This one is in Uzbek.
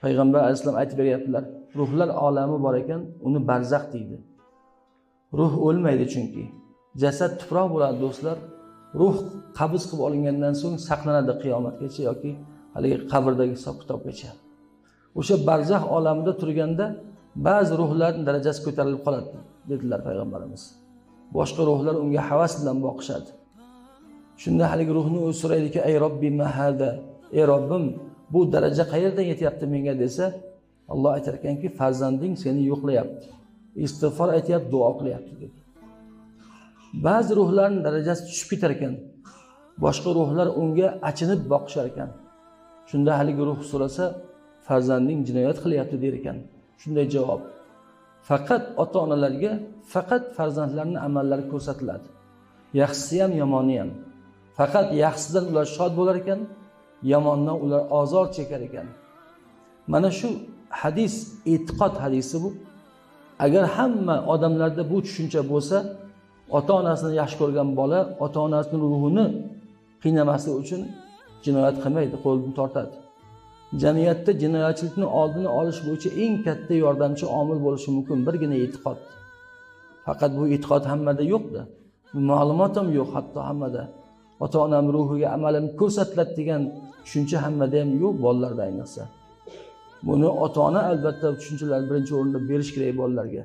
Payg'ambar alayhisalom aytib beryaptilar. Ruhlar olami bor ekan, uni barzax deydi. Ruh o'lmaydi chunki. Jasad tuproq bo'ladi do'stlar. Ruh qabz qilib olingandan so'ng saqlanadi qiyomatgacha yoki haligi qabrdagi hisob-kitobgacha. O'sha barzax olamida turganda ba'zi ruhlarning darajasi ko'tarilib qoladi, dedilar payg'ambarimiz. Boshqa ruhlar unga havas bilan boqishadi. Shunda haligi ruhni o'zi so'raydiki, "Ey Robbi ma hada?" Ey Robbim, bu daraja qayerdan yetyapti menga desa, Alloh aytar ekanki, farzanding seni yo'qlayapti. Istig'for aytayapti, duo qilyapti dedi. Ba'zi ruhlarning darajasi tushib ketar ekan. Boshqa ruhlar unga achinib boqishar ekan. Shunda haligi ruh so'rasa, farzanding jinoyat qilyapti der ekan. Shunday javob. Faqat ota-onalarga faqat farzandlarining amallari ko'rsatiladi. Yaxshisi ham, yomoni ham. Faqat yaxshisidan ular shod bo'lar ekan, yomondan ular ozor chekar ekan. Mana shu hadis e'tiqod hadisi bu. Agar hamma odamlarda bu tushuncha bo'lsa, ota-onasini yaxshi ko'rgan bola ota-onasining ruhini qiynamaslik uchun jinoyat qilmaydi, qo'lini tortadi. Jamiyatda jinoyatchilikning oldini olish bo'yicha eng katta yordamchi omil bo'lishi mumkin birgina e'tiqod. Faqat bu e'tiqod hammada yo'q-da. Ma'lumot ham yo'q hatto hammada. Ota-onam ruhiga amalim ko'rsatiladi degan tushuncha hammada ham yo'q, bolalarda ayniqsa. Buni ota-ona albatta tushunchalar birinchi o'rinda berish kerak bolalarga.